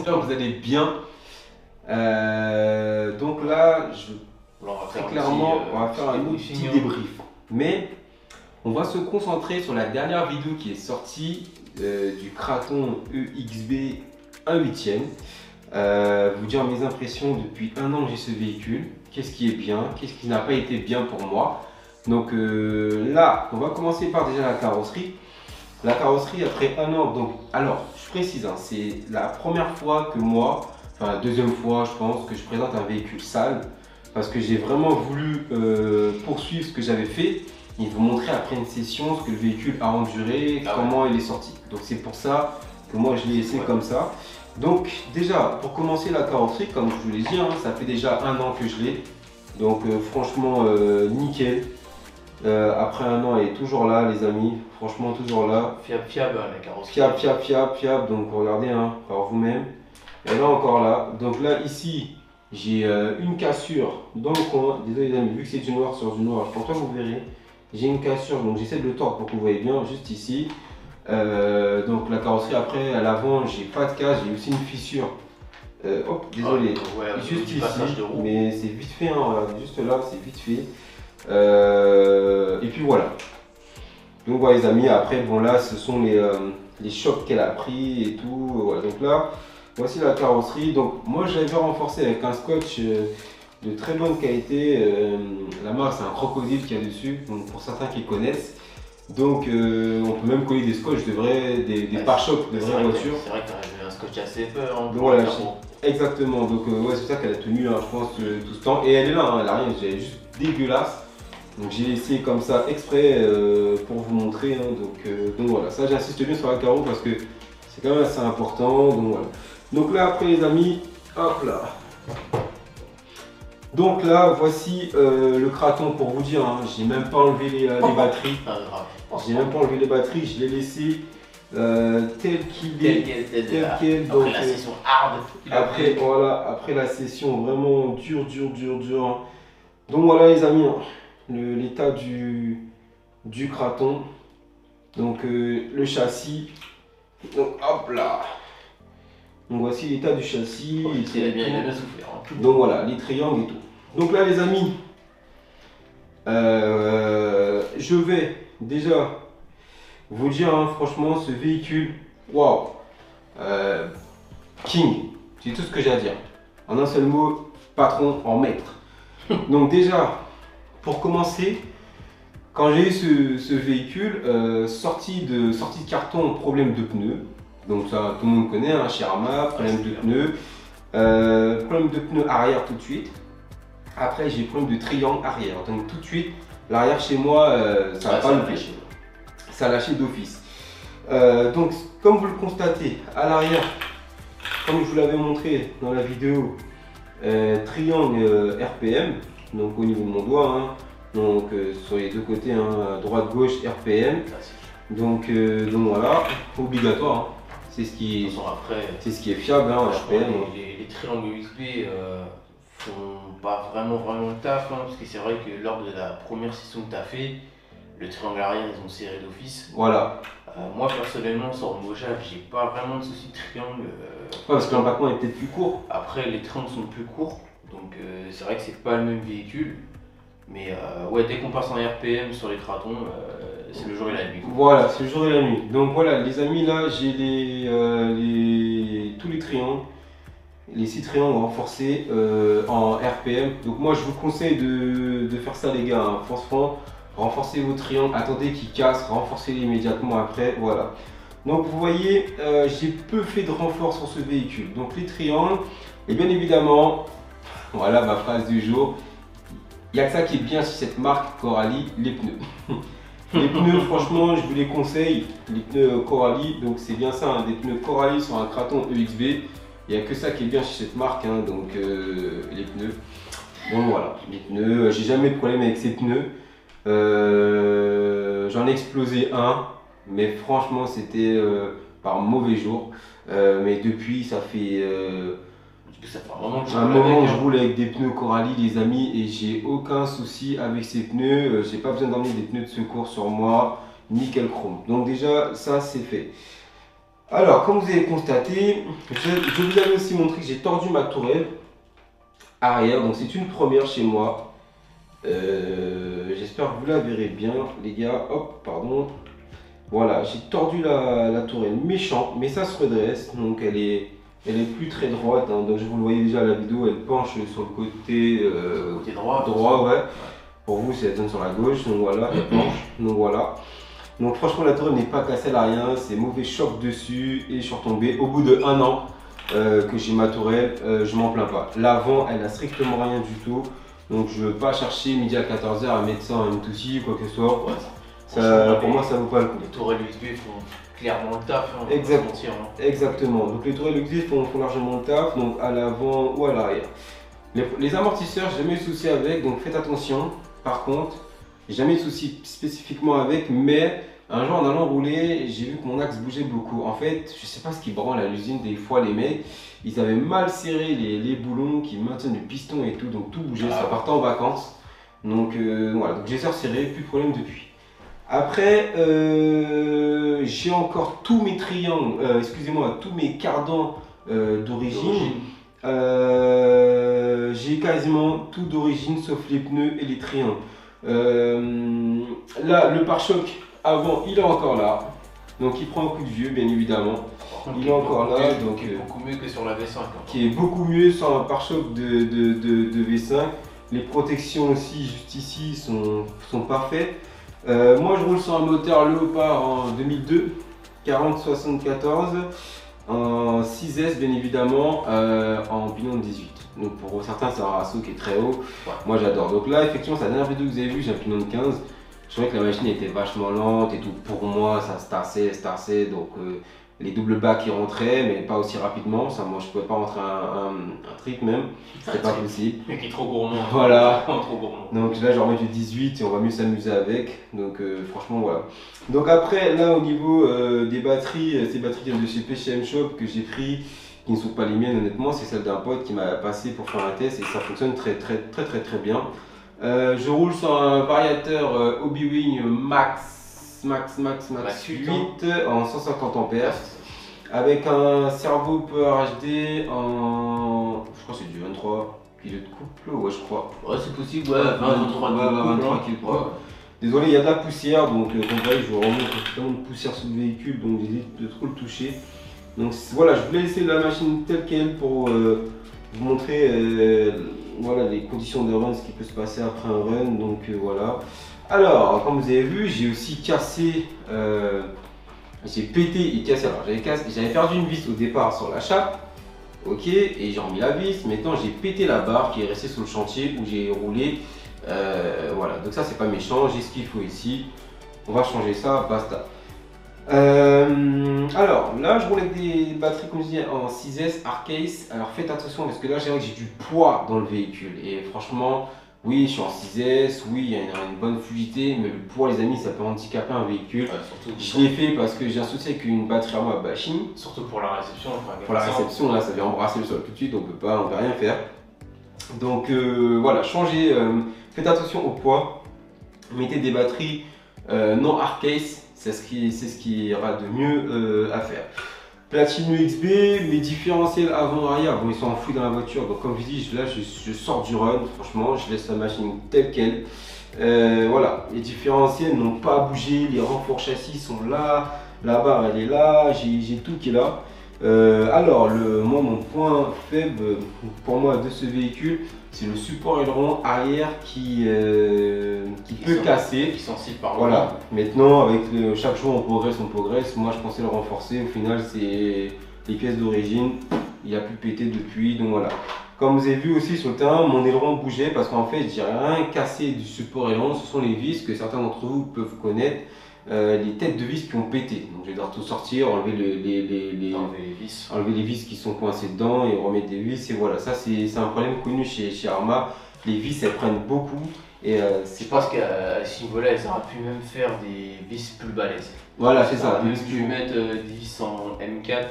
j'espère que vous allez bien. Donc là, très clairement, on va faire un petit débrief. Mais on va se concentrer sur la dernière vidéo qui est sortie du Kraton EXB 1/8. Vous dire mes impressions depuis un an que j'ai ce véhicule. Qu'est-ce qui est bien, qu'est-ce qui n'a pas été bien pour moi. Donc là, on va commencer par déjà la carrosserie. La carrosserie après un an, donc alors je précise, hein, c'est la première fois que moi, enfin deuxième fois je pense, que je présente un véhicule sale parce que j'ai vraiment voulu poursuivre ce que j'avais fait et vous montrer après une session ce que le véhicule a enduré, comment il est sorti. Donc c'est pour ça que moi je l'ai laissé comme ça. Donc déjà pour commencer la carrosserie, comme je vous l'ai dit, hein, ça fait déjà un an que je l'ai. Donc franchement nickel. Après un an, elle est toujours là, les amis. Franchement, toujours là. Fiable, la carrosserie. Fiable. Donc, regardez hein, par vous-même. Elle est encore là. Donc là, ici, j'ai une cassure dans le coin. Désolé, les amis, vu que c'est du noir sur du noir, je pense pas que vous verrez. J'ai une cassure, donc j'essaie de le tordre pour que vous voyez bien, juste ici. Donc, la carrosserie, après, à l'avant, j'ai pas de casse. J'ai aussi une fissure. Hop, désolé. Juste ici. Mais c'est vite fait, hein, voilà, juste là, c'est vite fait. Et puis voilà. Donc voilà les amis, après bon là ce sont les chocs qu'elle a pris et tout. Voilà. Donc là voici la carrosserie. Donc moi j'avais renforcé avec un scotch de très bonne qualité. La marque c'est un crocodile qu'il y a dessus, donc pour certains qui connaissent. Donc on peut même coller des scotch des pare-chocs de vraies voitures. C'est vrai que tu as un scotch assez peur. Hein, voilà, exactement. Donc ouais, c'est ça qu'elle a tenu hein, je pense tout ce temps. Et elle est là, hein, elle a rien, elle est juste dégueulasse. Donc j'ai laissé comme ça exprès pour vous montrer. Hein, donc voilà, ça j'insiste bien sur la carreau parce que c'est quand même assez important. Donc voilà. Donc là après les amis, hop là. Donc là voici le Kraton pour vous dire. Hein, j'ai même pas enlevé les batteries. J'ai même pas enlevé les batteries, je l'ai laissé tel qu'il est. Tel quel. Donc, après la session hard. Après la session vraiment dur. Hein. Donc voilà les amis. Hein. L'état du Kraton, donc le châssis, donc hop là, donc voici l'état du châssis, il a bien souffert, hein. Donc voilà les triangles et tout. Donc là les amis, je vais déjà vous dire hein, franchement ce véhicule, waouh, king, c'est tout ce que j'ai à dire, en un seul mot, patron en maître. Donc déjà pour commencer, quand j'ai eu ce véhicule, sortie de carton, problème de pneus. Donc ça, tout le monde connaît, hein, chez Arma, problème de pneus. Problème de pneus arrière tout de suite. Après, j'ai problème de triangle arrière. Donc tout de suite, l'arrière chez moi, ça n'a pas loupé. Ça a lâché d'office. Donc comme vous le constatez, à l'arrière, comme je vous l'avais montré dans la vidéo, triangle RPM. Donc au niveau de mon doigt, hein, donc sur les deux côtés, hein, droite-gauche, RPM. Donc voilà, obligatoire. Hein. C'est ce qui est fiable, hein, RPM. Les triangles USB font pas vraiment le taf, hein, parce que c'est vrai que lors de la première session que tu as fait, le triangle arrière ils ont serré d'office. Voilà. Moi personnellement sur Mojave, j'ai pas vraiment de souci de triangle. Parce que l'embattement est peut-être plus court. Après les triangles sont plus courts. Donc c'est vrai que c'est pas le même véhicule, mais ouais, dès qu'on passe en RPM sur les Kratons, c'est le jour et la nuit. Voilà, c'est le jour et la nuit. Donc voilà les amis, là j'ai tous les triangles, les 6 triangles renforcés en RPM. Donc moi je vous conseille de faire ça les gars, hein. Franchement, renforcez vos triangles, attendez qu'ils cassent, renforcez-les immédiatement après, voilà. Donc vous voyez, j'ai peu fait de renfort sur ce véhicule. Donc les triangles, et bien évidemment, voilà ma phrase du jour. Il n'y a que ça qui est bien sur cette marque Coralie, les pneus. Les pneus, franchement, je vous les conseille. Les pneus Coralie, donc c'est bien ça, hein, des pneus Coralie sur un Kraton EXB. Il n'y a que ça qui est bien chez cette marque, hein, donc les pneus. Bon voilà, les pneus, j'ai jamais de problème avec ces pneus. J'en ai explosé un, mais franchement c'était par mauvais jour. Mais depuis, ça fait un moment que je roule avec des pneus Coralie les amis et j'ai aucun souci avec ces pneus. J'ai pas besoin d'emmener des pneus de secours sur moi, nickel chrome. Donc déjà ça c'est fait. Alors, comme vous avez constaté, je vous avais aussi montré que j'ai tordu ma tourelle arrière, donc c'est une première chez moi. J'espère que vous la verrez bien, les gars. Hop, pardon. Voilà, j'ai tordu la tourelle méchant, mais ça se redresse, donc elle est plus très droite. Hein, donc je vous le voyez déjà à la vidéo, elle penche sur le côté, droit, ouais. Pour vous, c'est elle donne sur la gauche, donc voilà, elle penche, donc voilà. Donc franchement, la tourelle n'est pas cassée, elle a rien, c'est mauvais choc dessus et je suis retombé. Au bout de 1 an que j'ai ma tourelle, je m'en plains pas. L'avant, elle a strictement rien du tout, donc je ne veux pas chercher midi à 14h à mettre ça en M2C ou quoi que ce soit. Ouais, pour moi, ça vaut pas le coup. Les tourelles USB font clairement le taf, hein, Exactement, donc les tourelles USB font largement le taf, donc à l'avant ou à l'arrière. Les amortisseurs, j'ai jamais eu de souci avec, donc faites attention. Par contre, j'ai jamais eu de souci spécifiquement avec, mais un jour en allant rouler, j'ai vu que mon axe bougeait beaucoup. En fait, je sais pas ce qui branle à l'usine, des fois les mecs, ils avaient mal serré les boulons qui maintiennent le piston et tout, donc tout bougeait, ça partait en vacances. Donc voilà, donc j'ai resserré, plus de problème depuis. Après, j'ai encore tous mes triangles, excusez-moi, tous mes cardans d'origine. J'ai quasiment tout d'origine sauf les pneus et les triangles. Là, le pare-choc avant, il est encore là. Donc il prend un coup de vieux, bien évidemment. Il est encore là. Donc, qui est beaucoup mieux que sur la V5. Qui est beaucoup mieux sur un pare-choc de V5. Les protections aussi, juste ici, sont parfaites. Moi, je roule sur un moteur Léopard en 2002, 4074. En 6S bien évidemment, en pignon de 18. Donc pour certains c'est un ratio qui est très haut, moi j'adore. Donc là effectivement c'est la dernière vidéo que vous avez vue, j'ai un pignon de 15. Je trouvais que la machine était vachement lente et tout, pour moi ça se tarsait, donc les doubles bacs qui rentraient mais pas aussi rapidement, ça moi je pouvais pas rentrer un trip même, c'était pas possible. Mais qui est trop gourmand. Voilà, trop gourmand. Donc là je vais remettre du 18 et on va mieux s'amuser avec, donc franchement voilà. Donc après là au niveau des batteries, ces batteries de chez PCM Shop que j'ai pris, qui ne sont pas les miennes honnêtement, c'est celle d'un pote qui m'a passé pour faire un test et ça fonctionne très bien. Je roule sur un variateur Hobywing Max 8 en 150 ampères avec un servo Power HD en, je crois que c'est du 23 kg de couple, ouais je crois. Ouais c'est possible, ouais, 23 kg. Désolé, il y a de la poussière, donc comme vous voyez, je vous remontre tellement de poussière sur le véhicule, donc j'hésite de trop le toucher. Donc voilà, je voulais laisser la machine telle qu'elle pour vous montrer voilà, les conditions de run, ce qui peut se passer après un run, donc voilà. Alors, comme vous avez vu, j'ai aussi cassé, j'ai pété et cassé, alors j'avais perdu une vis au départ sur la chape, ok, et j'ai remis la vis, maintenant j'ai pété la barre qui est restée sur le chantier où j'ai roulé, voilà, donc ça c'est pas méchant, j'ai ce qu'il faut ici, on va changer ça, basta. Alors là je roule avec des batteries comme je dis en 6S Arcase, alors faites attention parce que là j'ai du poids dans le véhicule et franchement oui je suis en 6S, oui il y a une bonne fluidité mais le poids les amis ça peut handicaper un véhicule. Je l'ai fait parce que j'ai un souci avec une batterie à moi bashing. Surtout pour la réception. Pour la réception là ça vient embrasser le sol tout de suite, on peut rien faire. Donc voilà, changez, faites attention au poids, mettez des batteries non Arcase. C'est ce qui ira de mieux à faire. Platine USB, mes différentiels avant-arrière, bon ils sont enfouis dans la voiture, donc comme je dis, là je sors du run, franchement, je laisse la machine telle qu'elle. Voilà, les différentiels n'ont pas bougé, les renforts châssis sont là, la barre elle est là, j'ai tout qui est là. Alors, moi mon point faible pour moi de ce véhicule, c'est le support aileron arrière qui peut casser. Qui est sensible par voilà. Maintenant, avec chaque jour on progresse. Moi je pensais le renforcer. Au final, c'est les pièces d'origine. Il a pu péter depuis. Donc voilà. Comme vous avez vu aussi sur le terrain, mon aileron bougeait parce qu'en fait, j'ai rien cassé du support aileron. Ce sont les vis que certains d'entre vous peuvent connaître. Les têtes de vis qui ont pété. Donc je vais devoir tout sortir, enlever les vis qui sont coincées dedans et remettre des vis. Et voilà, ça c'est un problème connu chez Arma. Les vis elles prennent beaucoup. Et je pense qu'à ce niveau-là, elles auraient pu même faire des vis plus balèzes. Voilà, c'est ça. Même pu mettre des vis en M4,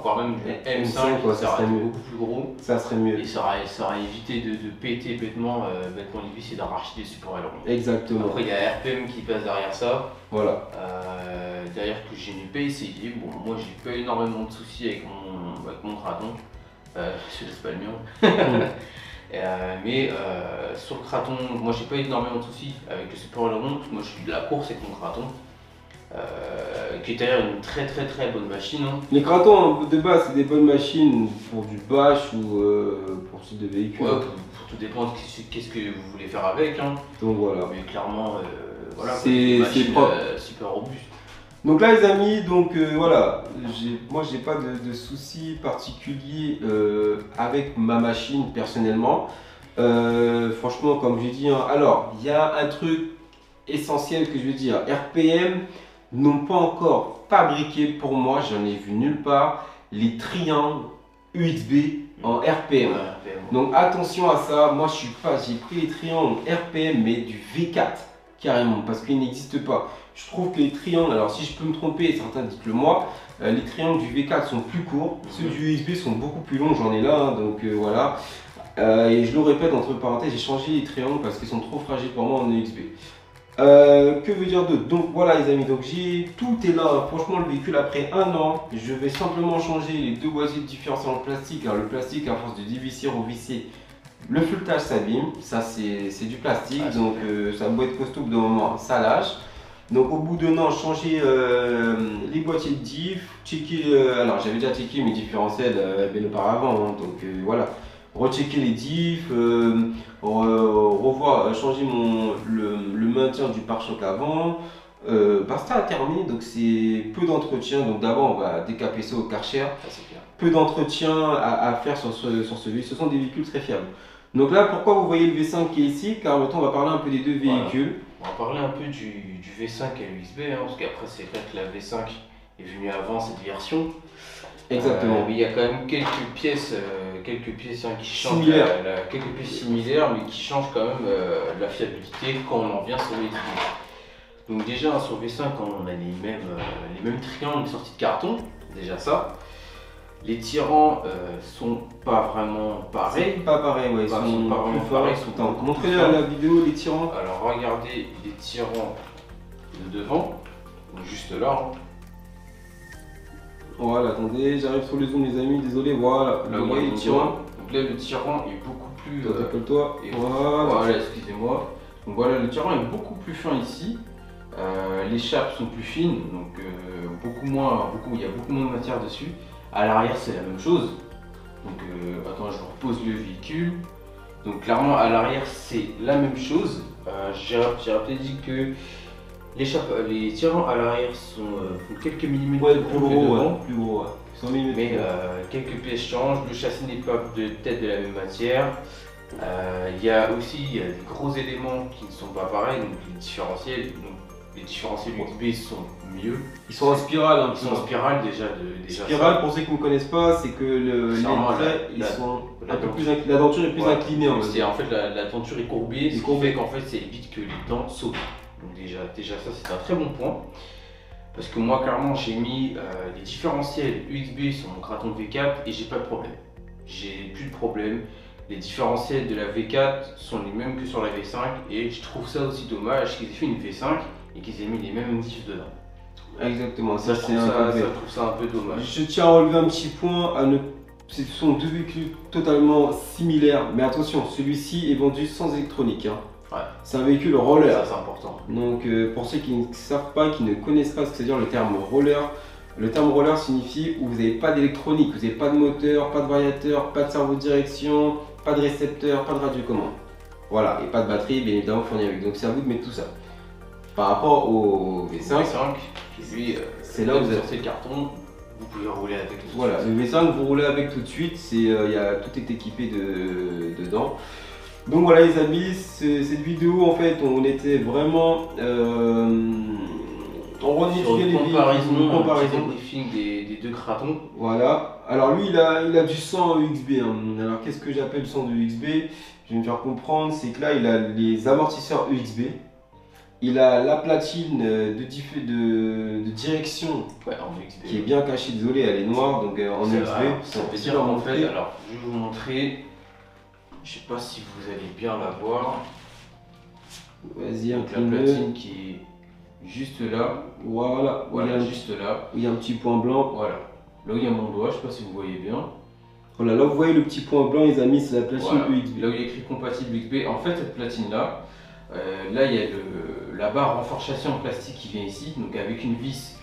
voire même M5, quoi, ça aurait été beaucoup plus gros. Ça serait mieux. Et ça aurait évité de péter bêtement les vis et d'arracher des supports ailerons. Exactement. Après, il y a RPM qui passe derrière ça. Voilà. Derrière que je n'ai pas essayé. Bon, moi j'ai pas énormément de soucis avec mon Kraton. Je laisse pas le mien. Mais sur le Kraton, moi j'ai pas énormément de soucis avec le support aileron. Moi je suis de la course avec mon Kraton. Qui est d'ailleurs une très bonne machine. Hein. Les Kratons de base c'est des bonnes machines pour du bash ou pour ce type de véhicule. Ouais, tout dépend de qu'est-ce que vous voulez faire avec. Hein. Donc voilà. Mais clairement, voilà, c'est propre. Super robuste. Donc là les amis, donc voilà, moi j'ai pas de soucis particuliers avec ma machine personnellement. Franchement comme j'ai dit, hein, alors il y a un truc essentiel que je veux dire, RPM n'ont pas encore fabriqué pour moi, j'en ai vu nulle part, les triangles USB en RPM. Donc attention à ça, moi je suis pas, j'ai pris les triangles RPM mais du V4 carrément parce qu'il n'existe pas. Je trouve que les triangles, alors si je peux me tromper, certains dites-le moi, les triangles du V4 sont plus courts, ceux du USB sont beaucoup plus longs, j'en ai là, hein, donc voilà. Et je le répète entre parenthèses, j'ai changé les triangles parce qu'ils sont trop fragiles pour moi en USB. Que veut dire d'autre? Donc voilà les amis, donc tout est là, franchement le véhicule après 1 an, je vais simplement changer les 2 boîtiers de différencier en plastique. Alors le plastique à force de dévisser, revisser, le flûtage s'abîme, ça c'est du plastique, donc ça doit être costaud au bout d'un moment, ça lâche. Donc au bout d'un an, changer les boîtiers de diff, checker, alors j'avais déjà checké mes différentiels bien auparavant, hein, donc voilà, rechecker les diffs, revoir, changer le maintien du pare-choc avant, basta à terminer, donc c'est peu d'entretien, donc d'abord on va décaper ça au Karcher, peu d'entretien à faire sur ce véhicule, ce sont des véhicules très fiables. Donc là pourquoi vous voyez le V5 qui est ici, car maintenant on va parler un peu des deux véhicules. Voilà. On va parler un peu du V5 à l'USB, hein, parce qu'après c'est vrai que la V5 est venue avant cette version. Exactement. Mais il y a quand même quelques pièces hein, qui changent, quelques pièces similaires, mais qui changent quand même la fiabilité quand on en vient sur les triangles. Donc déjà sur V5 on a les mêmes triangles sortis de carton, déjà ça. Les tirants sont pas vraiment pareils. Pas pareil, ouais, ils sont pas vraiment pareils. Montrez la vidéo les tirants. Alors regardez les tirants de devant, juste là. Hein. Voilà, attendez, j'arrive sur le zoom les amis, désolé, voilà, là, vous voyez les tirants. Donc là le tirant est beaucoup plus... Toi, voilà, excusez-moi. Donc voilà, le tirant est beaucoup plus fin ici. Les chapes sont plus fines, donc il y a beaucoup moins de matière dessus. À l'arrière c'est la même chose. Donc attends, je repose le véhicule. Donc clairement à l'arrière c'est la même chose. J'ai peut-être dit que les tirants à l'arrière font quelques millimètres plus gros, plus gros. 100 mm. Mais quelques pièces changent, le châssis n'est pas de tête de la même matière. Il y a aussi des gros éléments qui ne sont pas pareils, donc les différentiels. Les différentiels USB sont mieux. Ils sont en spirale. Hein, ils sont en spirale déjà. Spirale, pour ceux qui ne connaissent pas, c'est que les traits, la denture est plus inclinée. En fait, la denture est courbée, ce qui fait qu'en fait, ça évite que les dents sautent. Donc déjà ça, c'est un très bon point. Parce que moi, clairement, j'ai mis les différentiels USB sur mon Kraton V4 et j'ai pas de problème. J'ai plus de problème. Les différentiels de la V4 sont les mêmes que sur la V5 et je trouve ça aussi dommage qu'ils aient fait une V5 et qu'ils aient mis les mêmes diffs dedans. Exactement, ça je trouve ça un peu dommage. Je tiens à relever un petit point, ce sont deux véhicules totalement similaires, mais attention, celui-ci est vendu sans électronique. Hein. Ouais. C'est un véhicule roller. Ça c'est important. Donc pour ceux qui ne savent pas, qui ne connaissent pas ce que c'est dire le terme roller, le terme roller signifie où vous n'avez pas d'électronique, vous n'avez pas de moteur, pas de variateur, pas de cerveau de direction, pas de récepteur, pas de radiocommande. Voilà, et pas de batterie bien évidemment fournie avec. Donc c'est à vous de mettre tout ça. Par rapport au V5, lui, c'est là où vous sortez le carton, vous pouvez rouler avec tout de suite. Voilà, le V5 vous roulez avec tout de suite, tout est équipé dedans. Donc voilà les amis, cette vidéo en fait on était vraiment on rediffusait les comparaison briefing des deux Kratons. Voilà, alors lui il a du 100 UXB. Hein. Alors qu'est-ce que j'appelle 100 UXB? Je vais me faire comprendre, c'est que là il a les amortisseurs UXB. Il a la platine de direction qui est bien cachée, désolé elle est noire donc en USB. Ça veut dire en fait, alors je vais vous montrer, je sais pas si vous allez bien la voir. Vas-y, la platine qui juste là. Voilà, juste là. Il y a un petit point blanc. Voilà. Là où il y a mon doigt, je sais pas si vous voyez bien. Voilà, là vous voyez le petit point blanc, les amis, c'est la platine EXB. Là où il y a écrit compatible EXB. En fait, cette platine-là, là il y a la barre renfort châssis en plastique qui vient ici, donc avec une vis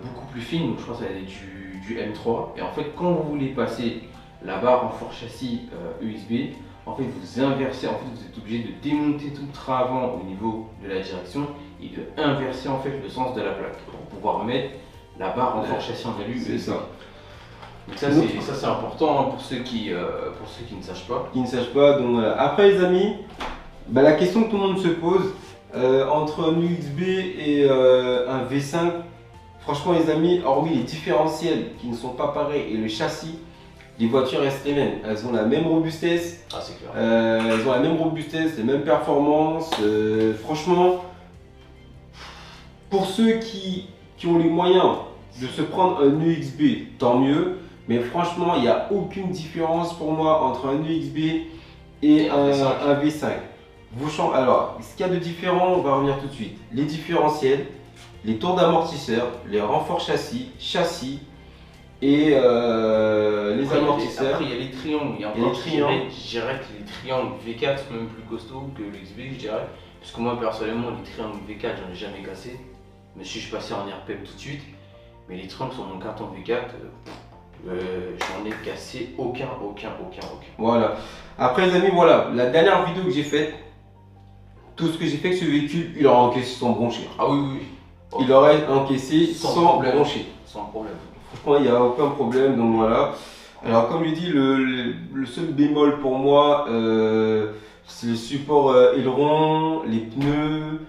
beaucoup plus fine, donc je pense qu'elle est du M3. Et en fait, quand vous voulez passer la barre renfort châssis EXB, en fait vous inversez, en fait vous êtes obligé de démonter tout le train avant au niveau de la direction et de inverser en fait le sens de la plaque pour pouvoir mettre la barre renfort châssis en alu. C'est ça. Donc ça c'est important pour ceux qui ne sachent pas. Donc voilà. Après les amis, la question que tout le monde se pose, entre un USB et un V5, franchement les amis, hormis les différentiels qui ne sont pas pareils et le châssis, les voitures restent les mêmes. Elles ont la même robustesse. Ah, c'est clair. Elles ont la même robustesse, les mêmes performances. Franchement, pour ceux qui ont les moyens de se prendre un EXB, tant mieux. Mais franchement, il n'y a aucune différence pour moi entre un EXB et un V5. Alors, ce qu'il y a de différent, on va revenir tout de suite. Les différentiels, les tours d'amortisseur, les renforts châssis et les amortisseurs. Après, il y a les triangles. Je dirais que les triangles V4 sont même plus costauds que l'XB, je dirais. Parce que moi, personnellement, les triangles V4, j'en ai jamais cassé. Mais si je passais en RPM tout de suite. Mais les triangles sur mon carton V4, j'en ai cassé aucun. Voilà. Après, les amis, voilà. La dernière vidéo que j'ai faite, tout ce que j'ai fait avec ce véhicule, il aurait encaissé sans broncher. Ah oui. Oh. Il aurait encaissé sans broncher. Sans problème. Franchement, il n'y a aucun problème, donc voilà. Alors, comme je dis, le seul bémol pour moi, c'est le support aileron, les pneus,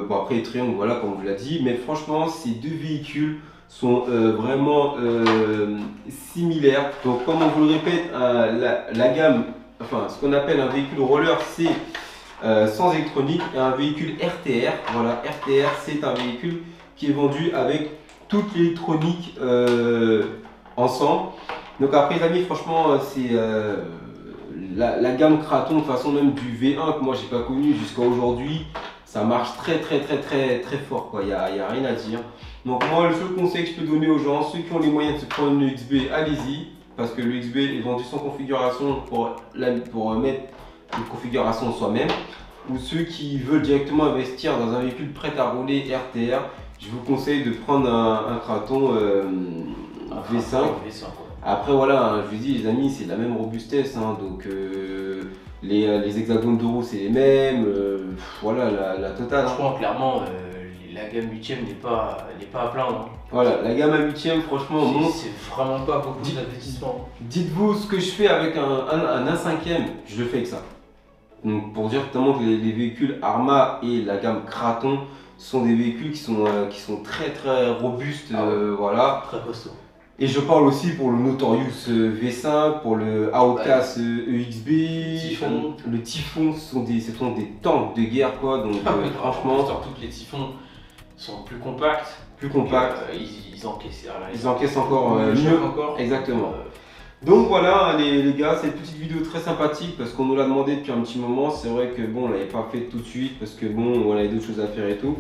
bon après les triangles, voilà, comme on vous l'a dit. Mais franchement, ces deux véhicules sont vraiment similaires. Donc, comme on vous le répète, la gamme, enfin, ce qu'on appelle un véhicule roller, c'est sans électronique, et un véhicule RTR. Voilà, RTR, c'est un véhicule qui est vendu avec toute l'électronique ensemble. Donc après les amis, franchement c'est la gamme Kraton, de toute façon même du V1 que moi j'ai pas connu jusqu'à aujourd'hui, ça marche très fort quoi, il n'y a rien à dire. Donc moi le seul conseil que je peux donner aux gens, ceux qui ont les moyens de se prendre le XB, allez-y, parce que le XB est vendu sans configuration pour mettre une configuration soi-même, ou ceux qui veulent directement investir dans un véhicule prêt à rouler RTR, je vous conseille de prendre un Kraton V5. Après voilà, je vous dis les amis, c'est la même robustesse, hein, donc les hexagones de roue c'est les mêmes, voilà la totale. Franchement, clairement, la gamme 8ème n'est pas à plaindre. Hein. Voilà, la gamme à 8ème, franchement, c'est vraiment pas beaucoup d'investissement. Dites-vous ce que je fais avec un 5ème, je le fais avec ça. Donc pour dire notamment que les véhicules Arma et la gamme Kraton sont des véhicules qui sont très robustes, voilà. Très costaud. Et je parle aussi pour le Notorious V5, pour le Aokas EXB, le Typhon, ce sont des tanks de guerre quoi, donc franchement. Surtout que les Typhons sont plus compacts. Ils encaissent encore mieux. Exactement. Donc voilà les gars, cette petite vidéo très sympathique parce qu'on nous l'a demandé depuis un petit moment. C'est vrai que bon, on l'avait pas fait tout de suite parce que bon, on avait d'autres choses à faire et tout.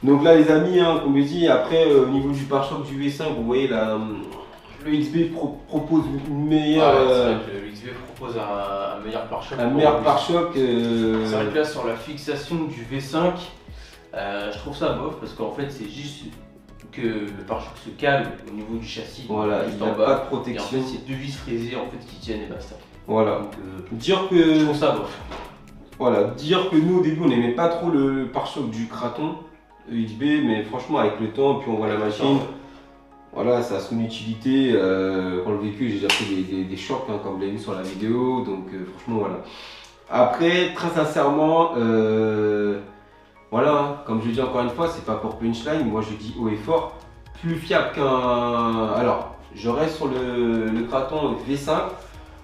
Donc là les amis, hein, comme je dis, après au niveau du pare-choc du V5, vous voyez le XB propose une meilleure. C'est vrai que le XB propose un meilleur pare-choc. Un meilleur pare-choc. C'est vrai que là sur la fixation du V5, je trouve ça bof parce qu'en fait c'est juste que le pare-choc se cale au niveau du châssis. Voilà, il n'y a pas de protection. Et en fait c'est deux vis fraisées en fait qui tiennent et basta. Voilà. Donc, je trouve ça bof. Voilà, dire que nous au début on n'aimait pas trop le pare-choc du Kraton EXB, mais franchement avec le temps, puis on voit la machine, voilà, ça a son utilité. Quand le véhicule, j'ai déjà pris des chocs, hein, comme vous l'avez vu sur la vidéo, donc franchement voilà. Après, très sincèrement, voilà, hein, comme je dis encore une fois, c'est pas pour punchline, moi je dis haut et fort, plus fiable qu'un... Alors, je reste sur le Kraton V5.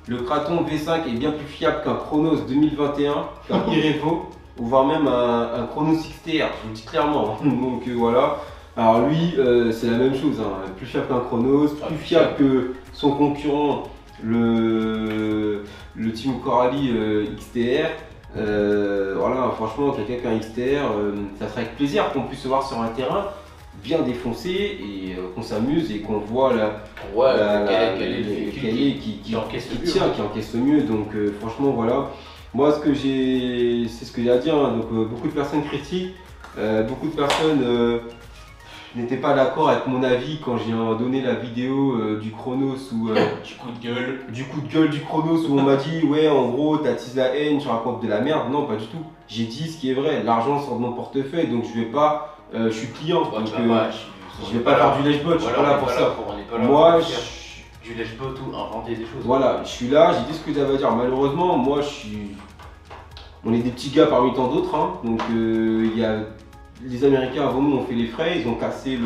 Le Kraton V5 est bien plus fiable qu'un Chronos 2021, qu'un Irevo, ou voire même un Chronos XTR, je vous le dis clairement. Donc voilà. Alors lui, c'est la même chose, hein. Plus fiable qu'un Chronos, plus fiable que son concurrent, le Team Coralie XTR. Voilà, franchement, quelqu'un qui a un XTR, ça serait avec plaisir qu'on puisse se voir sur un terrain bien défoncé et qu'on s'amuse et qu'on voit qui encaisse le mieux. Donc franchement voilà, moi c'est ce que j'ai à dire. Donc beaucoup de personnes critiquent, beaucoup de personnes n'étaient pas d'accord avec mon avis quand j'ai donné la vidéo du Chronos ou du coup de gueule du Chronos où on m'a dit ouais en gros t'attises la haine, tu racontes de la merde. Non pas du tout, j'ai dit ce qui est vrai, l'argent sort de mon portefeuille donc je vais pas je suis client, donc je vais pas faire du lèche-bot, je suis pas là pour ça. Moi, du lèche-bot ou inventer des choses. Voilà, je suis là, j'ai dit ce que j'avais à dire. Malheureusement, moi, on est des petits gars parmi tant d'autres, hein. Donc il y a les Américains avant nous ont fait les frais, ils ont cassé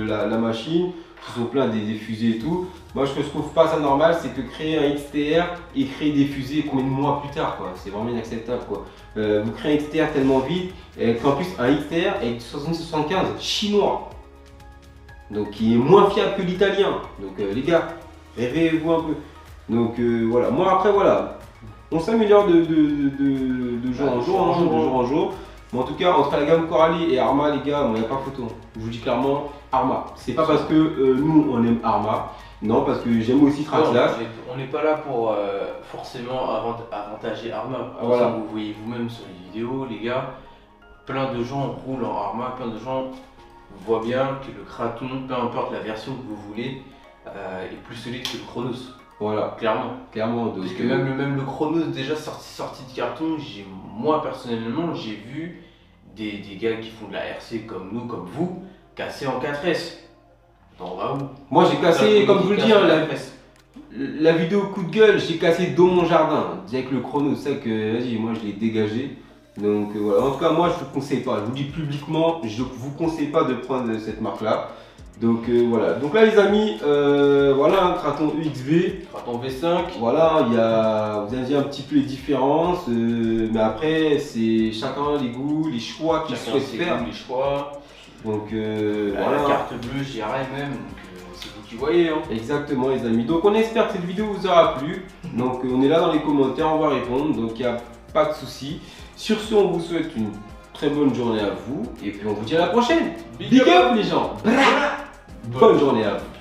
la machine, ils se sont plaints des fusées et tout. Moi, je trouve pas ça normal, c'est que créer un XTR et créer des fusées combien de mois plus tard, quoi. C'est vraiment inacceptable, quoi. Vous créez un XTR tellement vite, et qu'en plus un XTR est 7075 chinois, donc qui est moins fiable que l'italien. Donc les gars, réveillez-vous un peu. Donc voilà, moi après voilà, on s'améliore de jour en jour, de jour en jour. Mais en tout cas, entre la gamme Coralie et Arma, les gars, il n'y a pas photo. Je vous dis clairement, Arma. C'est pas parce que nous on aime Arma, non, parce que j'aime aussi Tratlas. On n'est pas là pour forcément avantager Arma. Voilà. Vous voyez vous-même sur les vidéos, les gars, plein de gens roulent en Arma, plein de gens voient bien que le Kraton, peu importe la version que vous voulez, est plus solide que le Chronos. Voilà, clairement. Donc, parce que même le Chronos déjà sorti de carton, moi personnellement j'ai vu des gars qui font de la RC comme nous, comme vous, casser en 4S. T'en vas où? Moi j'ai cassé, comme je vous le dis, la vidéo coup de gueule, j'ai cassé dans mon jardin. Avec le Chronos, c'est que vas-y, moi je l'ai dégagé. Donc voilà, en tout cas moi je vous conseille pas, je vous dis publiquement, je vous conseille pas de prendre cette marque là. Donc voilà, donc là les amis, voilà un Kraton UXV, Kraton V5. Voilà, vous avez dit un petit peu les différences, mais après c'est chacun les goûts, les choix qu'il souhaite faire. Les choix. Donc voilà. La carte bleue, j'y arrive même, donc c'est vous qui voyez. Hein. Exactement les amis, donc on espère que cette vidéo vous aura plu. Donc on est là dans les commentaires, on va répondre, donc il n'y a pas de souci. Sur ce, on vous souhaite une très bonne journée à vous et puis on vous dit à la prochaine. Big up les gens. Bonne journée à vous.